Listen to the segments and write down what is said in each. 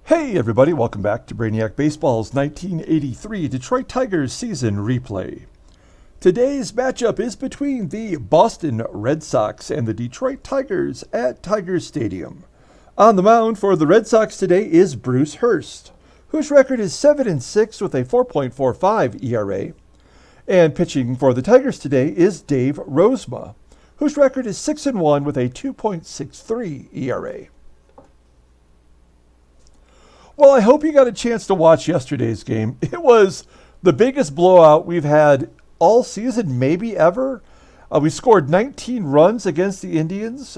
Hey everybody, welcome back to Brainiac Baseball's 1983 Detroit Tigers season replay. Today's matchup is between the Boston Red Sox and the Detroit Tigers at Tiger Stadium. On the mound for the Red Sox today is Bruce Hurst, whose record is 7-6 with a 4.45 ERA. And pitching for the Tigers today is Dave Rozema, whose record is 6-1 with a 2.63 ERA. Well, I hope you got a chance to watch yesterday's game. It was the biggest blowout we've had all season, maybe ever. We scored 19 runs against the Indians.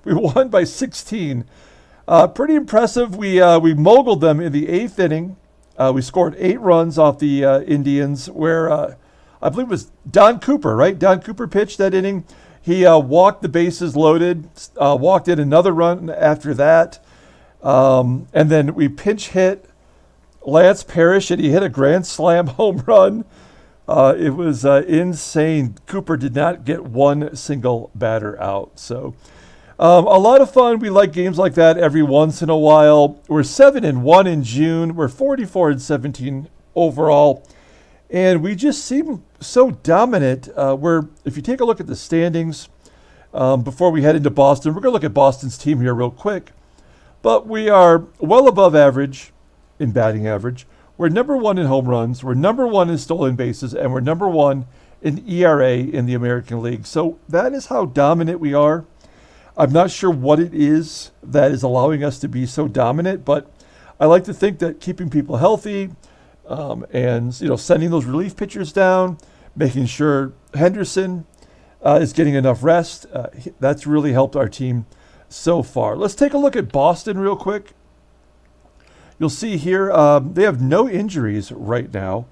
We won by 16. Pretty impressive. We moguled them in the 8th inning. We scored 8 runs off the Indians, where I believe it was Don Cooper, right? Don Cooper pitched that inning. He walked the bases loaded, walked in another run after that. And then we pinch hit Lance Parrish, and he hit a grand slam home run. It was insane. Cooper did not get one single batter out. So a lot of fun. We like games like that every once in a while. We're 7-1 in June. We're 44-17 overall. And we just seem so dominant. If you take a look at the standings before we head into Boston, we're going to look at Boston's team here real quick. But we are well above average in batting average. We're number 1 in home runs. We're number 1 in stolen bases. And we're number 1 in ERA in the American League. So that is how dominant we are. I'm not sure what it is that is allowing us to be so dominant. But I like to think that keeping people healthy and sending those relief pitchers down, making sure Henderson is getting enough rest, that's really helped our team so far. Let's take a look at Boston real quick. You'll see here they have no injuries right now.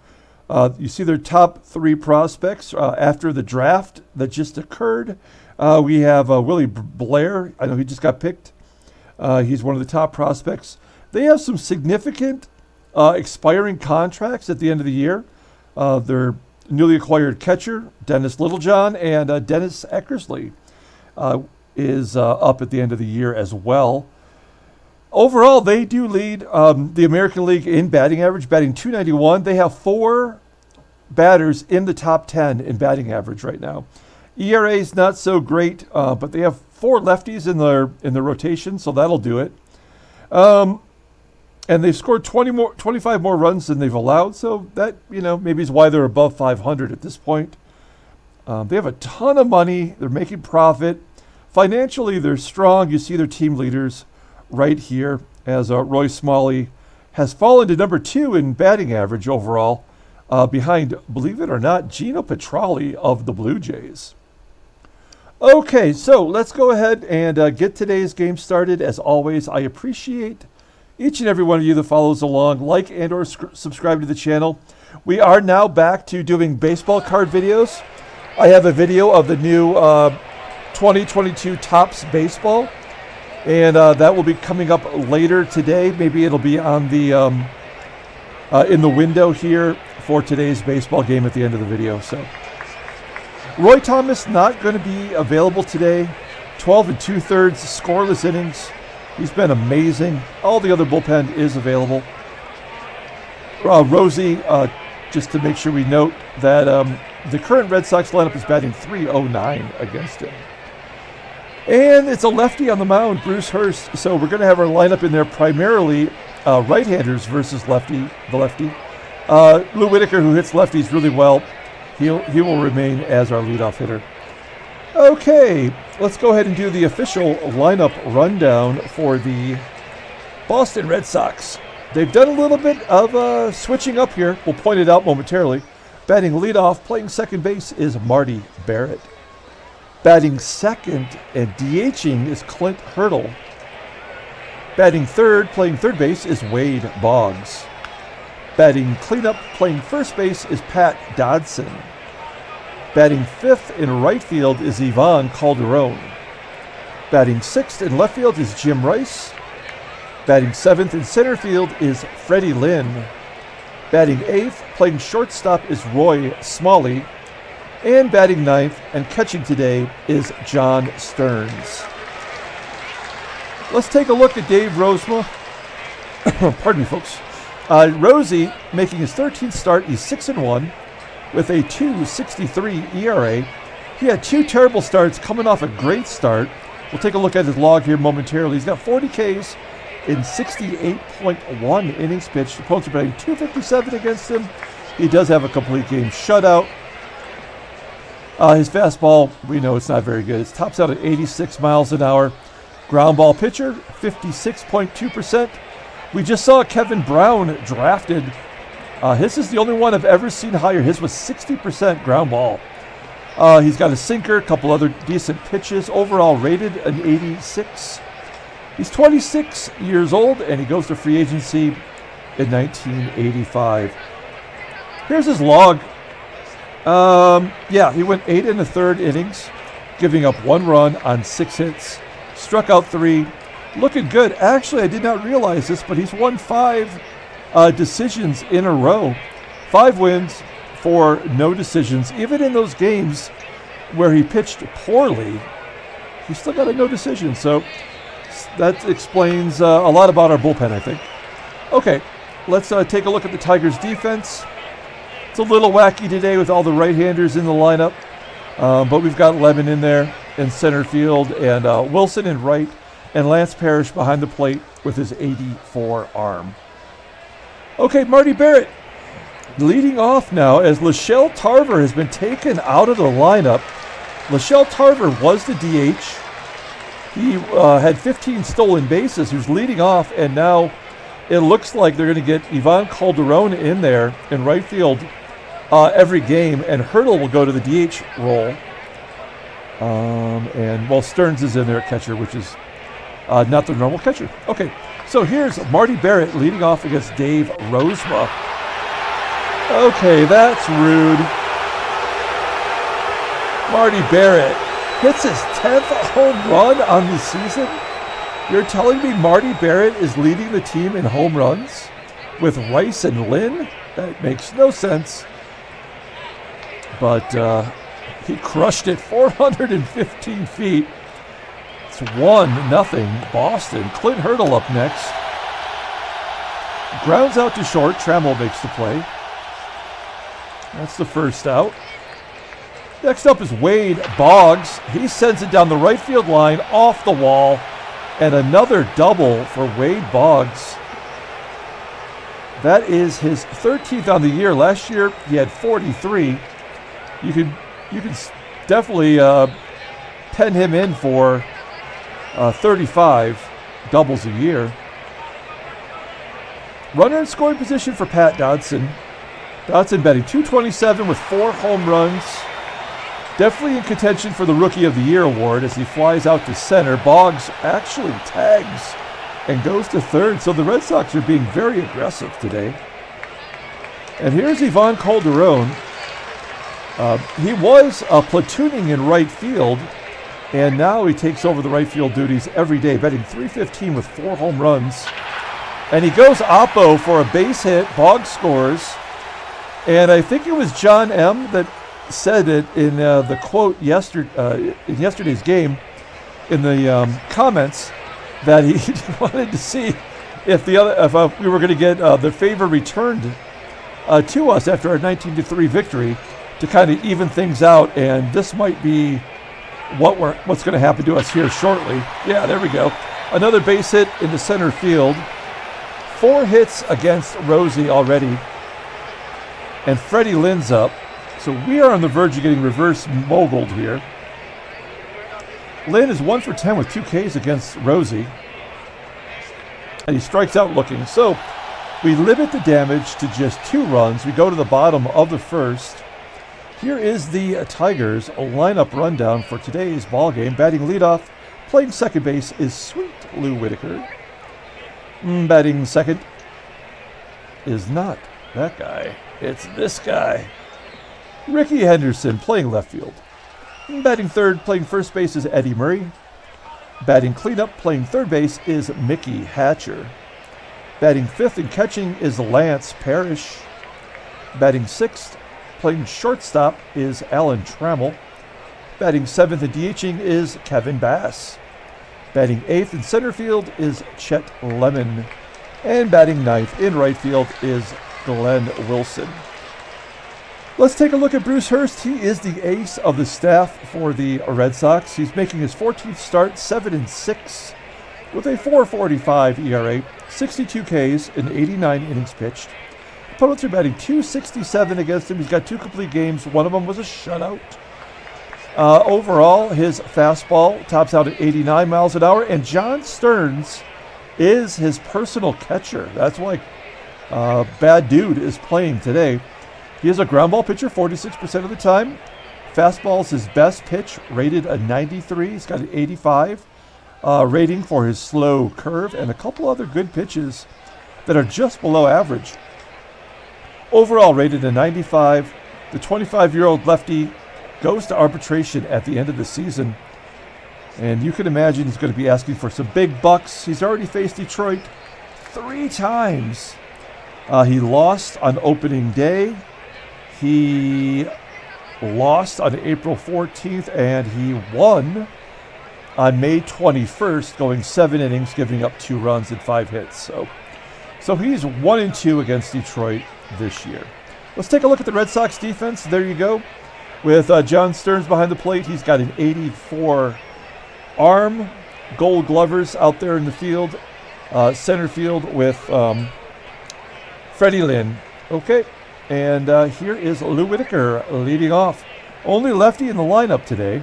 You see their top 3 prospects after the draft that just occurred. We have Willie Blair. I know he just got picked. He's one of the top prospects. They have some significant expiring contracts at the end of the year. Their newly acquired catcher, Dennis Littlejohn, and Dennis Eckersley is up at the end of the year as well. Overall, they do lead the American League in batting average, batting .291. They have 4 batters in the top 10 in batting average right now. ERA is not so great, but they have 4 lefties in their rotation, so that'll do it. And they've scored 25 more runs than they've allowed, so that maybe is why they're above 500 at this point. They have a ton of money. They're making profit. Financially, they're strong. You see their team leaders right here as Roy Smalley has fallen to number 2 in batting average overall behind, believe it or not, Gino Petralli of the Blue Jays. Okay, so let's go ahead and get today's game started. As always, I appreciate each and every one of you that follows along. Like and or subscribe to the channel. We are now back to doing baseball card videos. I have a video of the new 2022 Topps Baseball, and that will be coming up later today. Maybe it'll be on the in the window here for today's baseball game at the end of the video. So Roy Thomas not going to be available today. 12 2/3 scoreless innings. He's been amazing. All the other bullpen is available. Rosie, just to make sure we note that the current Red Sox lineup is batting .309 against him. And it's a lefty on the mound, Bruce Hurst. So we're going to have our lineup in there primarily right-handers versus the lefty. Lou Whitaker, who hits lefties really well, he will remain as our leadoff hitter. Okay, let's go ahead and do the official lineup rundown for the Boston Red Sox. They've done a little bit of switching up here. We'll point it out momentarily. Batting leadoff, playing second base is Marty Barrett. Batting second and DHing is Clint Hurdle. Batting third, playing third base is Wade Boggs. Batting cleanup, playing first base is Pat Dodson. Batting fifth in right field is Ivan Calderon. Batting sixth in left field is Jim Rice. Batting seventh in center field is Freddie Lynn. Batting eighth, playing shortstop is Roy Smalley. And batting ninth and catching today is John Stearns. Let's take a look at Dave Rozema. Pardon me, folks. Rosie making his 13th start. He's 6-1 with a 2.63 ERA. He had 2 terrible starts coming off a great start. We'll take a look at his log here momentarily. He's got 40 Ks in 68.1 innings pitched. Opponents are batting .257 against him. He does have a complete game shutout. His fastball, we know it's not very good. It tops out at 86 miles an hour. Ground ball pitcher, 56.2%. We just saw Kevin Brown drafted. His is the only one I've ever seen higher. His was 60% ground ball. He's got a sinker, a couple other decent pitches. Overall rated an 86. He's 26 years old, and he goes to free agency in 1985. Here's his log. He went 8 1/3 innings, giving up 1 run on 6 hits. Struck out 3. Looking good. Actually, I did not realize this, but he's won 5 decisions in a row. 5 wins, 4 no decisions. Even in those games where he pitched poorly, he still got a no decision. So that explains a lot about our bullpen, I think. Okay, let's take a look at the Tigers' defense. It's a little wacky today with all the right-handers in the lineup, but we've got Lemon in there in center field, and Wilson in right, and Lance Parrish behind the plate with his 84 arm. Okay, Marty Barrett leading off now as Lachelle Tarver has been taken out of the lineup. Lachelle Tarver was the DH. He had 15 stolen bases. He was leading off, and now it looks like they're going to get Ivan Calderon in there in right field every game, and Hurdle will go to the DH role. And Stearns is in there at catcher, which is not the normal catcher. Okay, so here's Marty Barrett leading off against Dave Rozema. Okay, that's rude. Marty Barrett hits his 10th home run on the season. You're telling me Marty Barrett is leading the team in home runs with Rice and Lynn? That makes no sense. But he crushed it 415 feet. It's 1-0 Boston. Clint Hurdle up next. Grounds out to short. Trammell makes the play. That's the first out. Next up is Wade Boggs. He sends it down the right field line, off the wall, and another double for Wade Boggs. That is his 13th on the year. Last year he had 43. You can definitely pen him in for 35 doubles a year. Runner in scoring position for Pat Dodson. Dodson batting .227 with 4 home runs. Definitely in contention for the Rookie of the Year award as he flies out to center. Boggs actually tags and goes to third, so the Red Sox are being very aggressive today. And here's Ivan Calderon. He was platooning in right field, and now he takes over the right field duties every day, batting .315 with 4 home runs. And he goes oppo for a base hit. Boggs scores. And I think it was John M. that said it in the quote in yesterday's game in the comments that he wanted to see if we were going to get the favor returned to us after our 19-3 victory to kind of even things out, and this might be what's going to happen to us here shortly. Yeah, there we go. Another base hit into center field. 4 hits against Rosie already, and Freddie Lynn's up. So we are on the verge of getting reverse moguled here. Lynn is 1 for 10 with 2 Ks against Rosie. And he strikes out looking. So we limit the damage to just 2 runs. We go to the bottom of the first. Here is the Tigers lineup rundown for today's ball game. Batting leadoff, playing second base is Sweet Lou Whitaker. Batting second is not that guy. It's this guy. Rickey Henderson playing left field. Batting third, playing first base is Eddie Murray. Batting cleanup, playing third base is Mickey Hatcher. Batting fifth and catching is Lance Parrish. Batting sixth, playing shortstop is Alan Trammell. Batting seventh and DHing is Kevin Bass. Batting eighth in center field is Chet Lemon. And batting ninth in right field is Glenn Wilson. Let's take a look at Bruce Hurst. He is the ace of the staff for the Red Sox. He's making his 14th start, 7-6, with a 4.45 ERA, 62 Ks, and 89 innings pitched. Opponents are batting .267 against him. He's got 2 complete games. One of them was a shutout. Overall, his fastball tops out at 89 miles an hour, and John Stearns is his personal catcher. That's why Bad Dude is playing today. He is a ground ball pitcher 46% of the time. Fastball is his best pitch, rated a 93. He's got an 85 rating for his slow curve and a couple other good pitches that are just below average. Overall rated a 95. The 25-year-old lefty goes to arbitration at the end of the season. And you can imagine he's going to be asking for some big bucks. He's already faced Detroit 3 times. He lost on opening day. He lost on April 14th, and he won on May 21st, going 7 innings, giving up 2 runs and 5 hits. So he's 1-2 against Detroit this year. Let's take a look at the Red Sox defense. There you go. With John Stearns behind the plate, he's got an 84 arm. Gold Glovers out there in the field. Center field with Freddie Lynn. Okay. And here is Lou Whitaker leading off. Only lefty in the lineup today.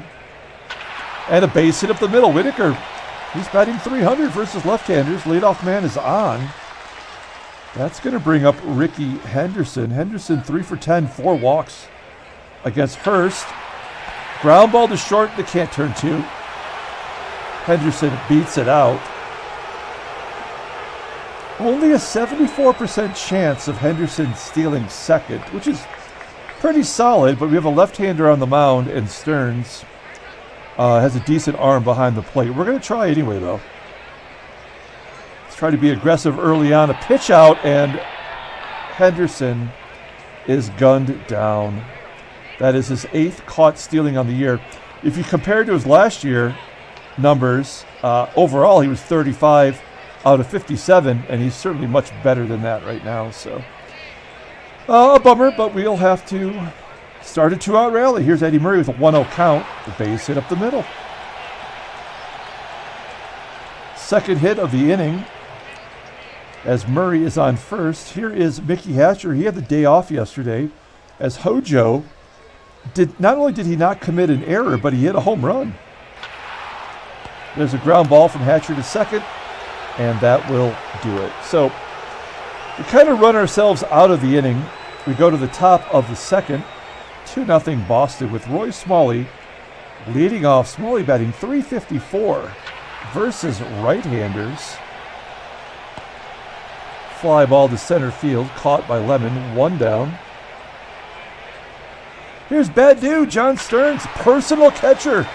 And a base hit up the middle. Whitaker, he's batting .300 versus left-handers. Leadoff man is on. That's going to bring up Rickey Henderson. Henderson 3 for 10, 4 walks against Hurst. Ground ball to short. They can't turn 2. Henderson beats it out. Only a 74% chance of Henderson stealing second, which is pretty solid, but we have a left-hander on the mound, and Stearns has a decent arm behind the plate. We're going to try anyway, though. Let's try to be aggressive early on. A pitch out, and Henderson is gunned down. That is his 8th caught stealing on the year. If you compare to his last year numbers, overall he was 35 out of 57, and he's certainly much better than that right now. So, a bummer, but we'll have to start a 2-out rally. Here's Eddie Murray with a 1-0 count. The base hit up the middle. Second hit of the inning as Murray is on first. Here is Mickey Hatcher. He had the day off yesterday as Hojo not only did he not commit an error, but he hit a home run. There's a ground ball from Hatcher to second, and that will do it. So we kind of run ourselves out of the inning. We go to the top of the second, 2-0 Boston with Roy Smalley leading off. Smalley batting .354 versus right-handers. Fly ball to center field, caught by Lemon, 1 down. Here's Bad Dude, John Stearns, personal catcher,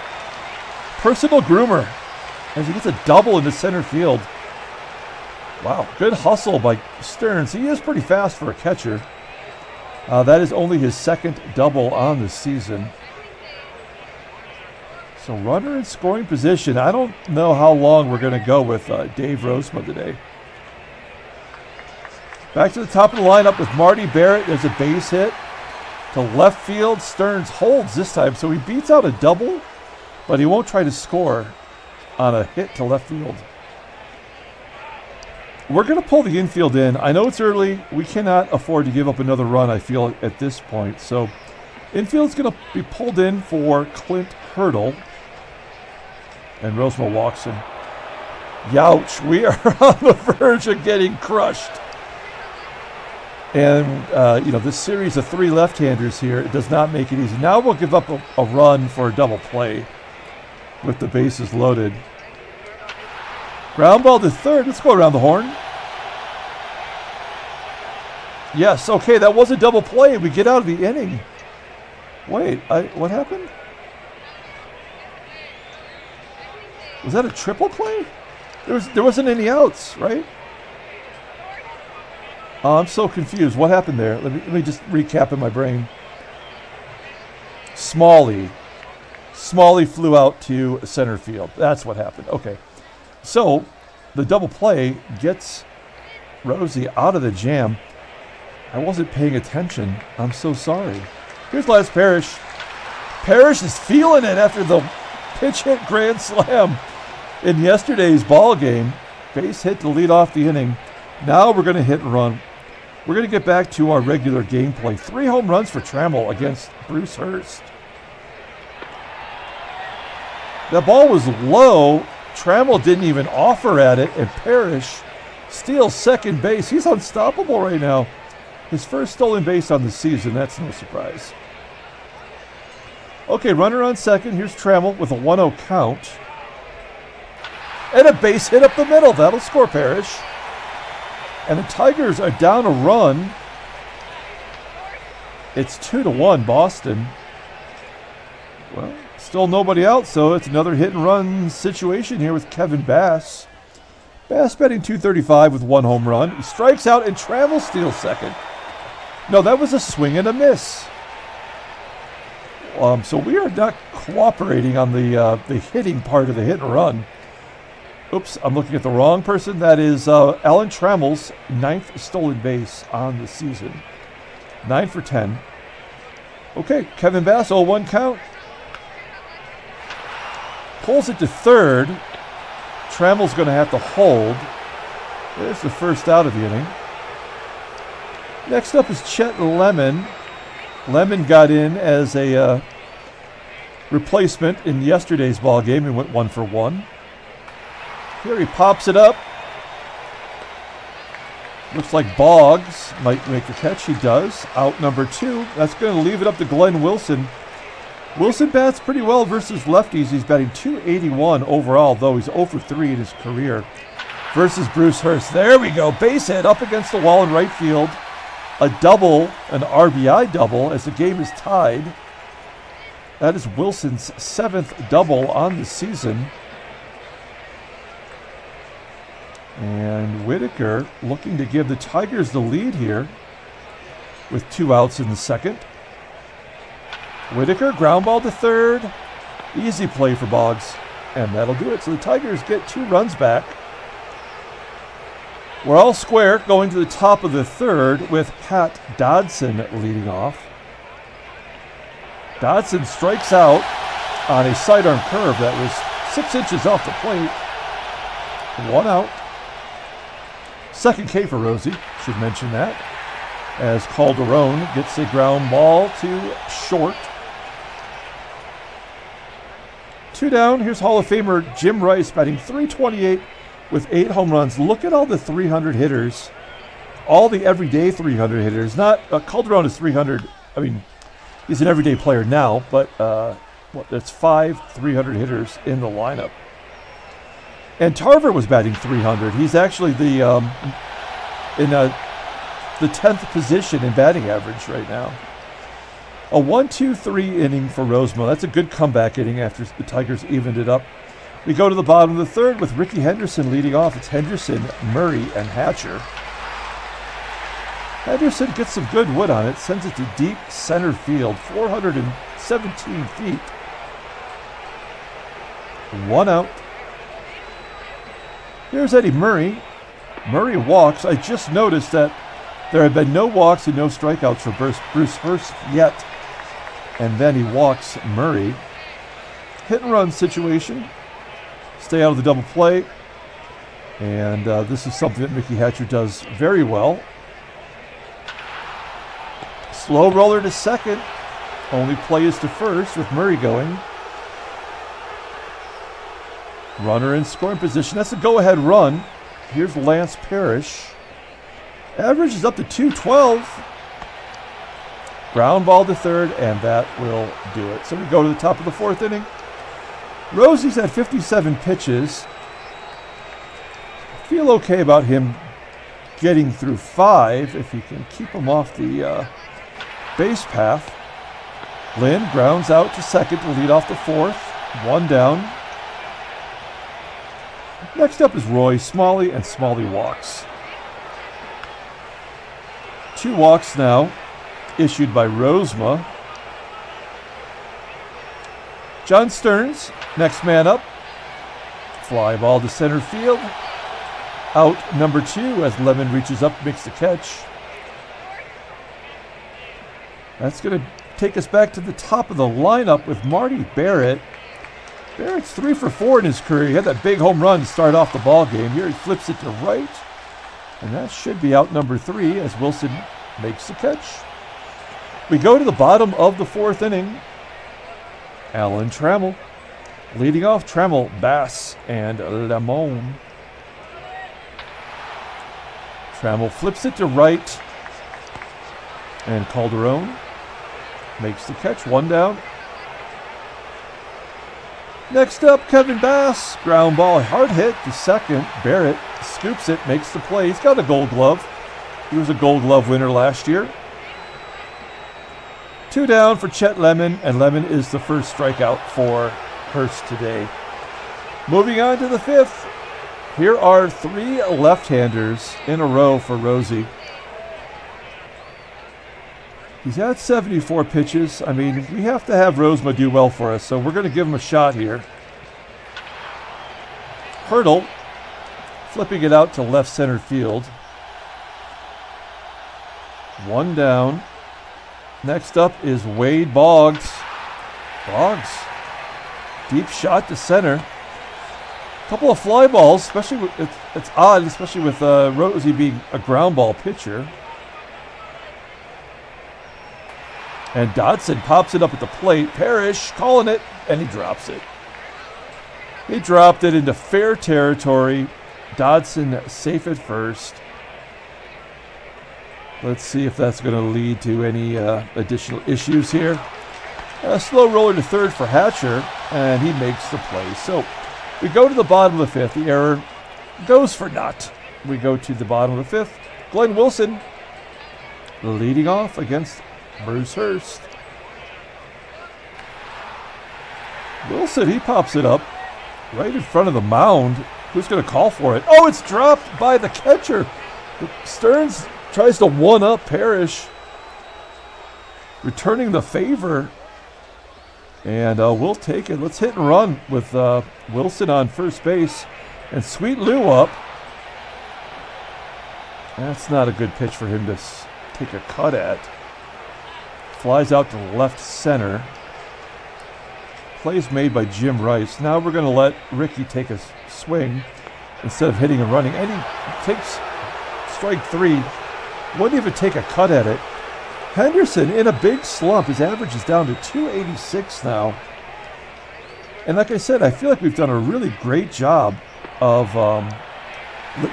personal groomer, as he gets a double into center field. Wow, good hustle by Stearns. He is pretty fast for a catcher. That is only his 2nd double on the season. So runner in scoring position. I don't know how long we're going to go with Dave Rozema today. Back to the top of the lineup with Marty Barrett. There's a base hit to left field. Stearns holds this time, so he beats out a double, but he won't try to score on a hit to left field. We're going to pull the infield in. I know it's early. We cannot afford to give up another run, I feel, at this point. So infield's going to be pulled in for Clint Hurdle. And Rozema walks in. Youch, we are on the verge of getting crushed. And, this series of 3 left-handers here, it does not make it easy. Now we'll give up a run for a double play with the bases loaded. Ground ball to third. Let's go around the horn. Yes, okay, that was a double play. We get out of the inning. Wait, what happened? Was that a triple play? There wasn't any outs, right? I'm so confused. What happened there? Let me just recap in my brain. Smalley flew out to center field. That's what happened. Okay. So the double play gets Rosie out of the jam. I wasn't paying attention. I'm so sorry. Here's last Parrish. Parrish is feeling it after the pitch hit grand slam in yesterday's ball game. Base hit to lead off the inning. Now we're going to hit and run. We're going to get back to our regular gameplay. 3 home runs for Trammell against Bruce Hurst. That ball was low. Trammell didn't even offer at it, and Parrish steals second base. He's unstoppable right now. His first stolen base on the season. That's no surprise. Okay, runner on second. Here's Trammell with a 1-0 count. And a base hit up the middle. That'll score Parrish. And the Tigers are down a run. It's 2-1 Boston. Well, still nobody out, so it's another hit and run situation here with Kevin Bass. Bass batting .235 with 1 home run. He strikes out and Trammell steals second. No, that was a swing and a miss. So we are not cooperating on the hitting part of the hit and run. Oops, I'm looking at the wrong person. That is Alan Trammell's 9th stolen base on the season. 9 for 10. Okay, Kevin Bass, 0-1 count. Pulls it to third. Trammell's going to have to hold. There's the first out of the inning. Next up is Chet Lemon. Lemon got in as a replacement in yesterday's ball game. He went 1 for 1. Here he pops it up. Looks like Boggs might make the catch. He does. Out number 2. That's going to leave it up to Glenn Wilson. Wilson bats pretty well versus lefties. He's batting .281 overall, though he's 0 for 3 in his career. Versus Bruce Hurst. There we go. Base hit up against the wall in right field. A double, an RBI double, as the game is tied. That is Wilson's 7th double on the season. And Whitaker looking to give the Tigers the lead here with 2 outs in the second. Whitaker, ground ball to third. Easy play for Boggs. And that'll do it. So the Tigers get 2 runs back. We're all square going to the top of the third with Pat Dodson leading off. Dodson strikes out on a sidearm curve that was 6 inches off the plate. 1 out. Second K for Rosie, should mention that, as Calderon gets a ground ball to short. 2 down. Here's Hall of Famer Jim Rice batting .328 with 8 home runs. Look at all the 300 hitters, all the everyday 300 hitters. Not Calderon is 300. I mean, he's an everyday player now, but that's 5 300 hitters in the lineup. And Tarver was batting .300. He's actually in the 10th position in batting average right now. A 1-2-3 inning for Rozema. That's a good comeback inning after the Tigers evened it up. We go to the bottom of the third with Rickey Henderson leading off. It's Henderson, Murray, and Hatcher. Henderson gets some good wood on it, sends it to deep center field, 417 feet. 1 out. Here's Eddie Murray. Murray walks. I just noticed that there have been no walks and no strikeouts for Bruce Hurst yet. And then he walks Murray. Hit and run situation. Stay out of the double play. And this is something that Mickey Hatcher does very well. Slow roller to second. Only play is to first with Murray going. Runner in scoring position. That's a go-ahead run. Here's Lance Parrish. Average is up to .212. Ground ball to third, and that will do it. So we go to the top of the 4th inning. Rosie's at 57 pitches. Feel okay about him getting through 5 if he can keep him off the base path. Lynn grounds out to second to lead off the 4th. 1 down. Next up is Roy Smalley, and Smalley walks. 2 walks now, issued by Rozema. John Stearns, next man up. Fly ball to center field. out number 2 as Lemon reaches up, makes the catch. That's going to take us back to the top of the lineup with Marty Barrett. Barrett's 3 for 4 in his career. He had that big home run to start off the ball game. Here he flips it to right. And that should be out number 3 as Wilson makes the catch. We go to the bottom of the 4th inning. Alan Trammell. Leading off, Trammell, Bass, and Lemon. Trammell flips it to right. And Calderon makes the catch. 1 down. Next up, Kevin Bass. Ground ball, hard hit to second. Barrett scoops it, makes the play. He's got a gold glove. He was a gold glove winner last year. 2 down for Chet Lemon, and Lemon is the first strikeout for Hurst today. Moving on to the 5th. Here are 3 left-handers in a row for Rosie. He's had 74 pitches. I mean, we have to have Rozema do well for us, so we're going to give him a shot here. Hurdle, flipping it out to left center field. 1 down. Next up is Wade Boggs. Boggs, deep shot to center. Couple of fly balls, especially with, it's odd, especially with Rosie being a ground ball pitcher. And Dodson pops it up at the plate. Parrish calling it, and he drops it. He dropped it into fair territory. Dodson safe at first. Let's see if that's going to lead to any additional issues here. A slow roller to third for Hatcher, and he makes the play. So we go to the bottom of the 5th. The error goes for naught. We go to the bottom of the 5th. Glenn Wilson leading off against Bruce Hurst. Wilson, he pops it up right in front of the mound. Who's going to call for it? Oh, it's dropped by the catcher. Stearns tries to one-up Parrish, returning the favor. And we'll take it. Let's hit and run with Wilson on first base. And Sweet Lou up. That's not a good pitch for him to take a cut at. Flies out to left center. Plays made by Jim Rice. Now we're going to let Rickey take a swing instead of hitting and running. And he takes strike 3. Wouldn't even take a cut at it. Henderson in a big slump. His average is down to 286 now. And like I said, I feel like we've done a really great job of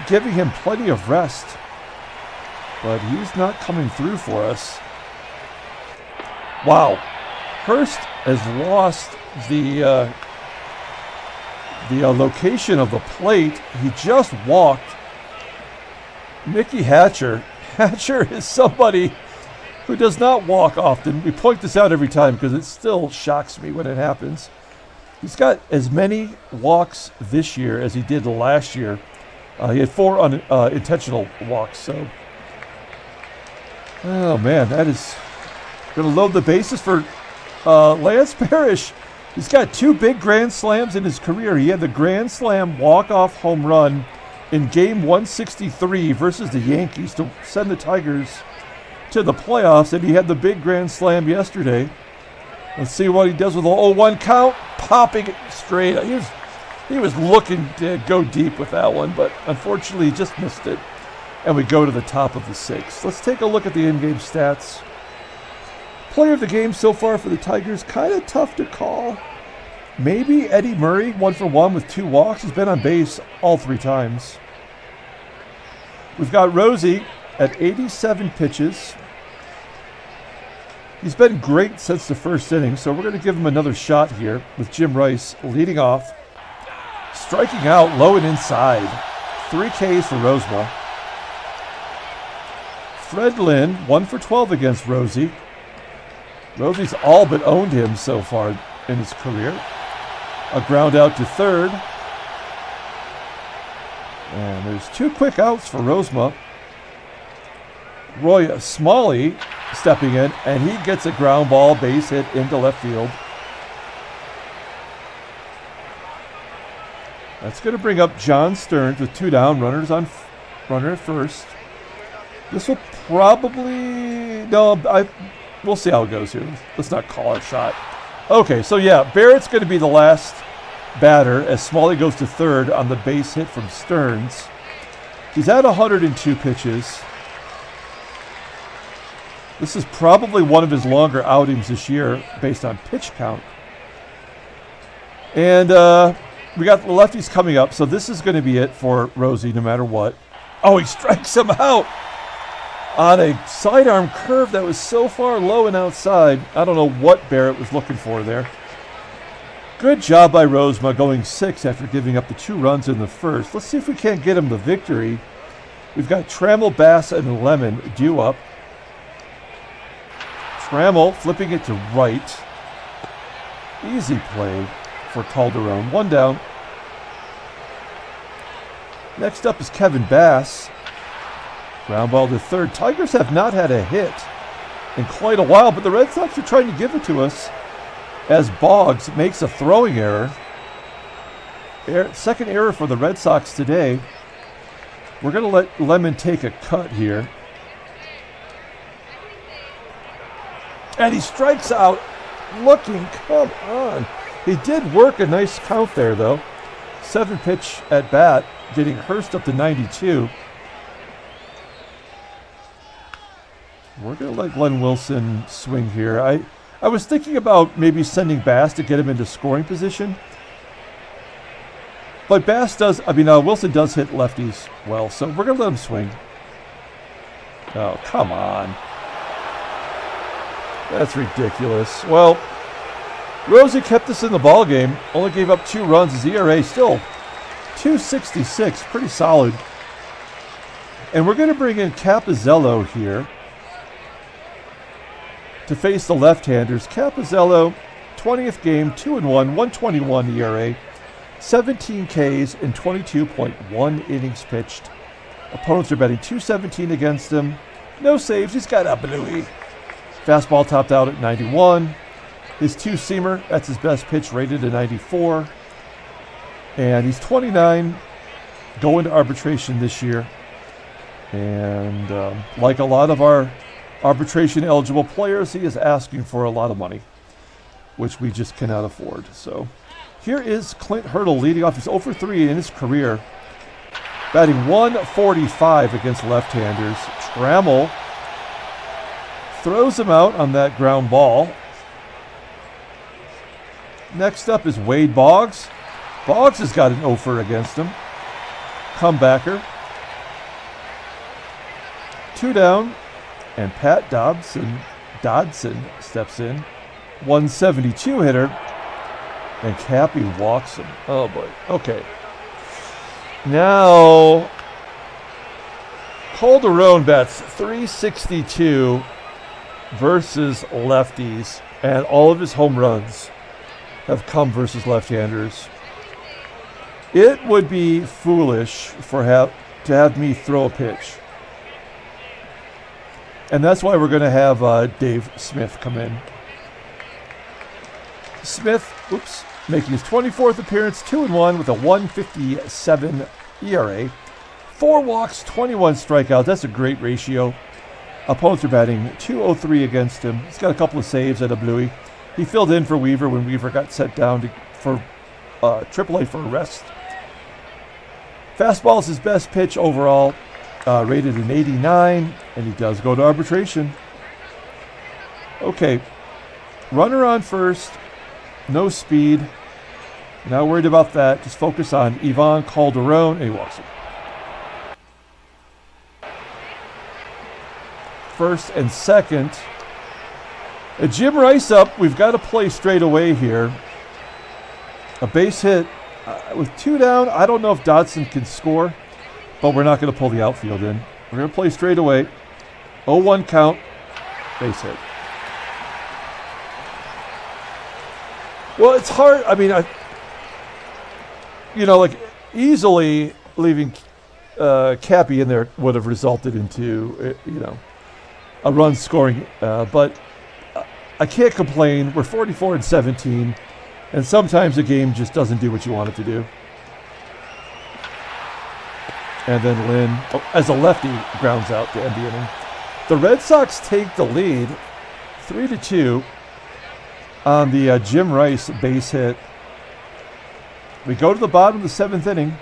giving him plenty of rest. But he's not coming through for us. Wow. Hurst has lost the location of the plate. He just walked. Mickey Hatcher. Hatcher is somebody who does not walk often. We point this out every time because it still shocks me when it happens. He's got as many walks this year as he did last year. He had 4 unintentional walks. So, oh man, that is going to load the bases for Lance Parrish. He's got 2 big grand slams in his career. He had the grand slam walk-off home run in game 163 versus the Yankees to send the Tigers to the playoffs, and he had the big grand slam yesterday. Let's see what he does with the 0-1 count, popping it straight. He was looking to go deep with that one, but unfortunately he just missed it. And we go to the top of the 6th. Let's take a look at the in-game stats. Player of the game so far for the Tigers, kind of tough to call. Maybe Eddie Murray, 1 for 1 with 2 walks. He's been on base all 3 times. We've got Rosie at 87 pitches. He's been great since the first inning, so we're going to give him another shot here with Jim Rice leading off. Striking out low and inside. 3 Ks for Rozema. Fred Lynn, 1 for 12 against Rosie. Rosie's all but owned him so far in his career. A ground out to third. And there's 2 quick outs for Rozema. Roy Smalley stepping in, and he gets a ground ball base hit into left field. That's going to bring up John Stearns with 2 down, runner at first. This will probably we'll see how it goes here. Let's not call it a shot. Okay, so yeah, Barrett's going to be the last batter as Smalley goes to third on the base hit from Stearns. He's at 102 pitches. This is probably one of his longer outings this year based on pitch count. And we got the lefties coming up, so this is going to be it for Rosie no matter what. Oh, he strikes him out on a sidearm curve that was so far low and outside. I don't know what Barrett was looking for there. Good job by Rozema going 6 after giving up the 2 runs in the first. Let's see if we can't get him the victory. We've got Trammell, Bass, and Lemon due up. Trammell flipping it to right. Easy play for Calderon. 1 down. Next up is Kevin Bass. Ground ball to third. Tigers have not had a hit in quite a while, but the Red Sox are trying to give it to us as Boggs makes a throwing error. Second error for the Red Sox today. We're going to let Lemon take a cut here. And he strikes out looking, come on. He did work a nice count there, though. 7 pitch at bat, getting Hurst up to 92. We're going to let Glenn Wilson swing here. I was thinking about maybe sending Bass to get him into scoring position. But Wilson does hit lefties well, so we're going to let him swing. Oh, come on. That's ridiculous. Well, Rosie kept us in the ballgame. Only gave up 2 runs. His ERA still 2.66, pretty solid. And we're going to bring in Capizzello here to face the left-handers. Capizzello, 20th game, 2-1, 121 ERA, 17 Ks in 22.1 innings pitched. Opponents are betting 217 against him. No saves. He's got a bluey. Fastball topped out at 91. His 2-seamer, that's his best pitch, rated at 94. And he's 29, going to arbitration this year. And like a lot of our arbitration-eligible players, he is asking for a lot of money, which we just cannot afford. So here is Clint Hurdle leading off. He's 0 for 3 in his career, batting 145 against left-handers. Trammell throws him out on that ground ball. Next up is Wade Boggs. Boggs has got an 0 against him. Comebacker. 2 down. And Pat Dodson steps in. 172 hitter. And Cappy walks him. Oh boy. Okay. Now, Calderon bats 362 versus lefties. And all of his home runs have come versus left-handers. It would be foolish to have me throw a pitch. And that's why we're going to have Dave Smith come in. Smith, making his 24th appearance, 2-1 with a 1.57 ERA. 4 walks, 21 strikeouts. That's a great ratio. Opponents are batting 203 against him. He's got a couple of saves at a bluey. He filled in for Weaver when Weaver got set down for AAA for a rest. Fastball is his best pitch overall, rated an 89, and he does go to arbitration. Okay, runner on first, no speed. Not worried about that. Just focus on Ivan Calderon, and he walks him. First and second. Jim Rice up. We've got to play straight away here. A base hit with 2 down. I don't know if Dodson can score, but we're not going to pull the outfield in. We're going to play straight away. 0-1 count. Base hit. Well, it's hard. I mean, easily leaving Cappy in there would have resulted into, a run scoring. But I can't complain. We're 44-17, and sometimes a game just doesn't do what you want it to do. And then Lynn, as a lefty, grounds out to end the inning. The Red Sox take the lead, 3-2, on the Jim Rice base hit. We go to the bottom of the 7th inning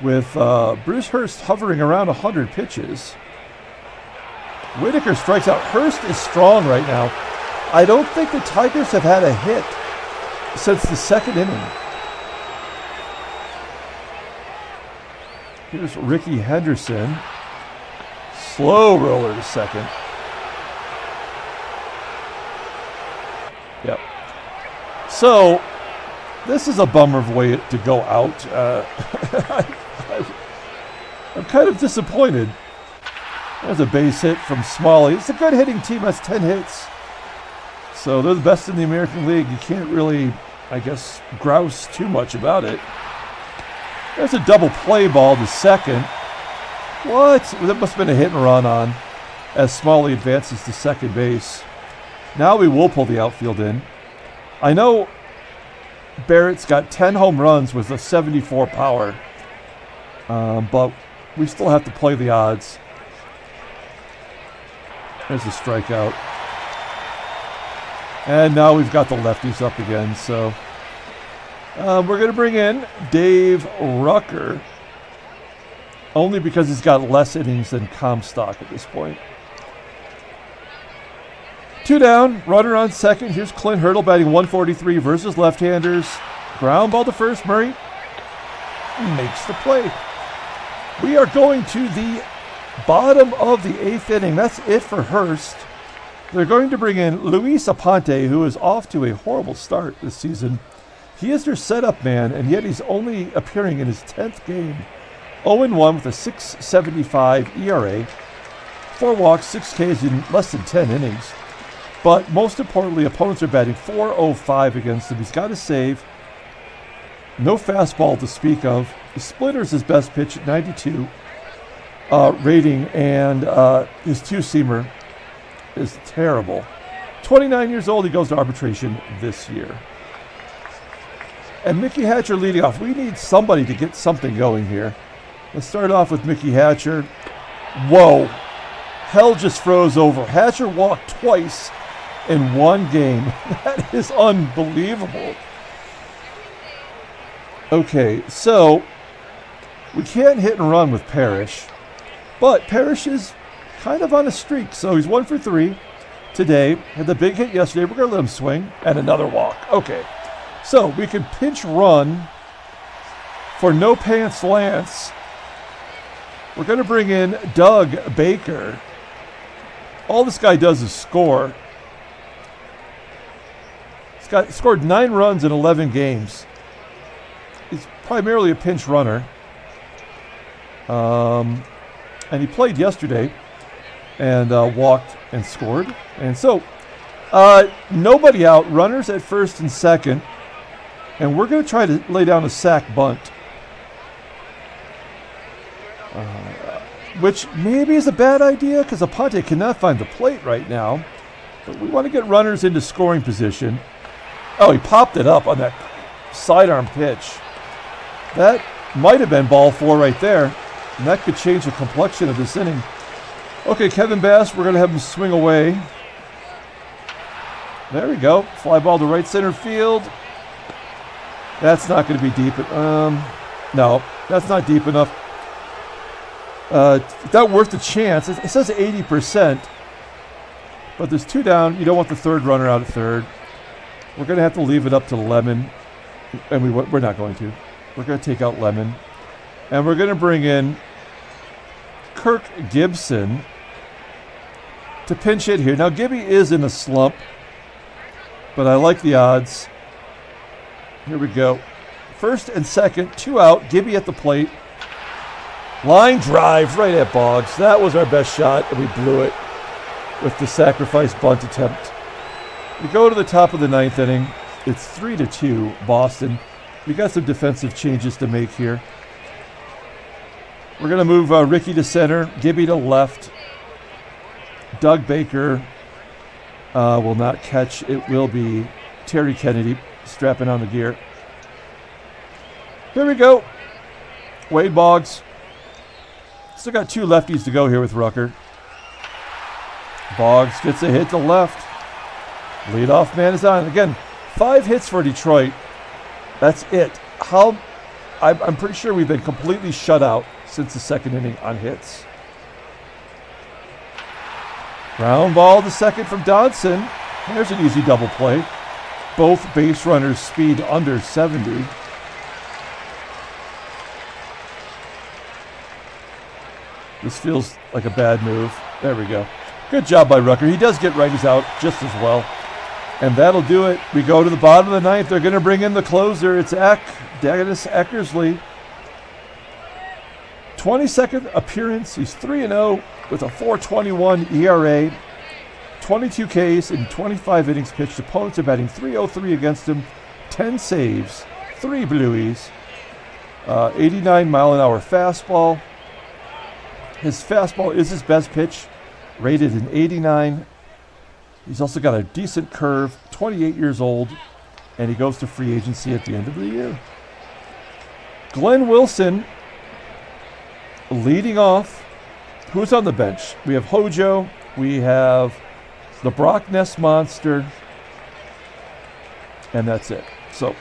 with Bruce Hurst hovering around 100 pitches. Whitaker strikes out. Hurst is strong right now. I don't think the Tigers have had a hit since the 2nd inning. Here's Rickey Henderson. Slow roller to second. Yep. So, this is a bummer of a way to go out. I'm kind of disappointed. There's a base hit from Smalley. It's a good hitting team. That's 10 hits. So they're the best in the American League. You can't really, I guess, grouse too much about it. There's a double play ball to second. What? That must have been a hit and run on as Smalley advances to second base. Now we will pull the outfield in. I know Barrett's got 10 home runs with a 74 power, but we still have to play the odds. There's a strikeout. And now we've got the lefties up again, so we're going to bring in Dave Rucker, only because he's got less innings than Comstock at this point. 2 down, runner on second. Here's Clint Hurdle batting 143 versus left-handers. Ground ball to first. Murray makes the play. We are going to the bottom of the 8th inning. That's it for Hurst. They're going to bring in Luis Aponte, who is off to a horrible start this season. He is their setup man, and yet he's only appearing in his 10th game. 0-1 with a 6.75 ERA. 4 walks, 6 Ks in less than 10 innings. But most importantly, opponents are batting .405 against him. He's got a save. No fastball to speak of. The splitter's his best pitch at 92 rating, and his 2-seamer is terrible. 29 years old, he goes to arbitration this year. And Mickey Hatcher leading off. We need somebody to get something going here. Let's start off with Mickey Hatcher. Whoa. Hell just froze over. Hatcher walked twice in one game. That is unbelievable. Okay, so we can't hit and run with Parrish, but Parrish is kind of on a streak. So he's 1 for 3 today. Had the big hit yesterday. We're going to let him swing. And another walk. Okay, so we can pinch run for no pants Lance. We're going to bring in Doug Baker. All this guy does is score. He's scored 9 runs in 11 games. He's primarily a pinch runner. And he played yesterday and walked and scored. And so nobody out, runners at first and second. And we're going to try to lay down a sack bunt. Which maybe is a bad idea because Aponte cannot find the plate right now. But we want to get runners into scoring position. Oh, he popped it up on that sidearm pitch. That might have been ball 4 right there. And that could change the complexion of this inning. Okay, Kevin Bass, we're going to have him swing away. There we go. Fly ball to right center field. That's not going to be deep. No, that's not deep enough. It's not worth the chance. It says 80%. But there's 2 down. You don't want the third runner out at third. We're going to have to leave it up to Lemon. And we're not going to. We're going to take out Lemon. And we're going to bring in Kirk Gibson to pinch hit here. Now, Gibby is in a slump, but I like the odds. Here we go. First and second, 2 out. Gibby at the plate. Line drive right at Boggs. That was our best shot, and we blew it with the sacrifice bunt attempt. We go to the top of the 9th inning. It's 3-2 Boston. We got some defensive changes to make here. We're going to move Rickey to center, Gibby to left. Doug Baker will not catch. It will be Terry Kennedy strapping on the gear. Here we go. Wade Boggs. Still got 2 lefties to go here with Rucker. Boggs gets a hit to left. Leadoff man is on. Again, 5 hits for Detroit. That's it. I'm pretty sure we've been completely shut out since the 2nd inning on hits. Ground ball to second from Dodson. There's an easy double play. Both base runners speed under 70. This feels like a bad move. There we go. Good job by Rucker. He does get righties out just as well. And that'll do it. We go to the bottom of the 9th. They're going to bring in the closer. It's Dennis Eckersley. 22nd appearance. He's 3-0 with a 4.21 ERA. 22 Ks in 25 innings pitched. Opponents are batting .303 against him. 10 saves. 3 blueies. 89 mile an hour fastball. His fastball is his best pitch. Rated an 89. He's also got a decent curve. 28 years old. And he goes to free agency at the end of the year. Glenn Wilson leading off. Who's on the bench? We have Hojo. We have the Brock Ness Monster. And that's it. So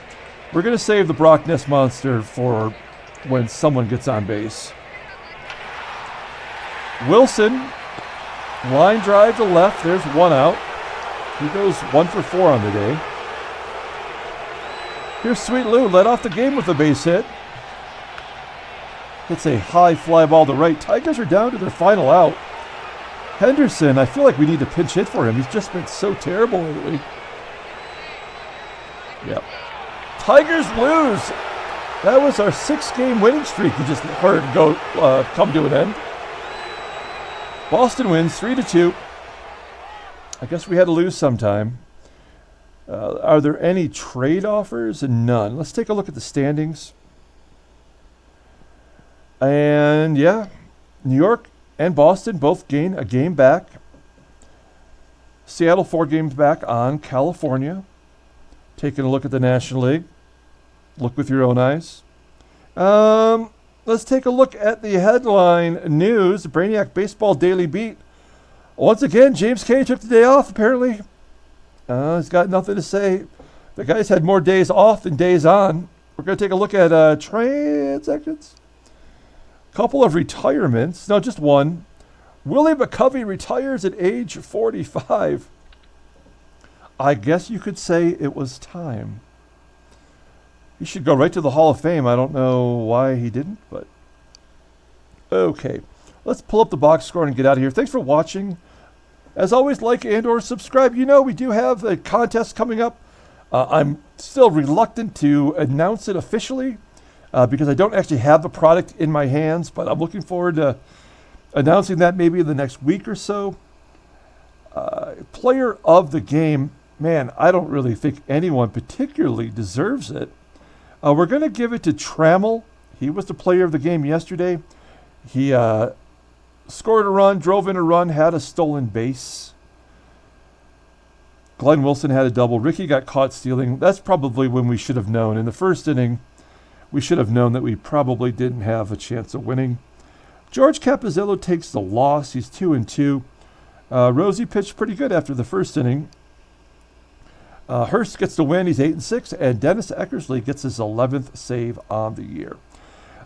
we're going to save the Brock Ness Monster for when someone gets on base. Wilson, line drive to left. There's 1 out. He goes 1 for 4 on the day. Here's Sweet Lou, led off the game with a base hit. Hits a high fly ball to right. Tigers are down to their final out. Henderson, I feel like we need a pinch hit for him. He's just been so terrible lately. Yep. Tigers lose. That was our 6-game winning streak. You just heard come to an end. Boston wins 3-2. I guess we had to lose sometime. Are there any trade offers? None. Let's take a look at the standings. And yeah, New York and Boston both gain a game back. Seattle 4 games back on California. Taking a look at the National League. Look with your own eyes. Let's take a look at the headline news. Brainiac Baseball Daily Beat. Once again, James K took the day off, apparently. He's got nothing to say. The guy's had more days off than days on. We're going to take a look at transactions. Couple of retirements. No, just one. Willie McCovey retires at age 45. I guess you could say it was time. He should go right to the Hall of Fame. I don't know why he didn't, but okay. Let's pull up the box score and get out of here. Thanks for watching. As always, like and or subscribe. You know we do have a contest coming up. I'm still reluctant to announce it officially because I don't actually have the product in my hands, but I'm looking forward to announcing that maybe in the next week or so. Player of the game. Man, I don't really think anyone particularly deserves it. We're going to give it to Trammell. He was the player of the game yesterday. He scored a run, drove in a run, had a stolen base. Glenn Wilson had a double. Rickey got caught stealing. That's probably when we should have known. In the first inning, we should have known that we probably didn't have a chance of winning. George Capizzello takes the loss. He's 2-2. Rosie pitched pretty good after the first inning. Hurst gets the win. He's 8-6. And Dennis Eckersley gets his 11th save on the year.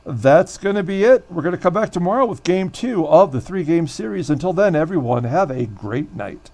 That's going to be it. We're going to come back tomorrow with Game 2 of the 3-game series. Until then, everyone, have a great night.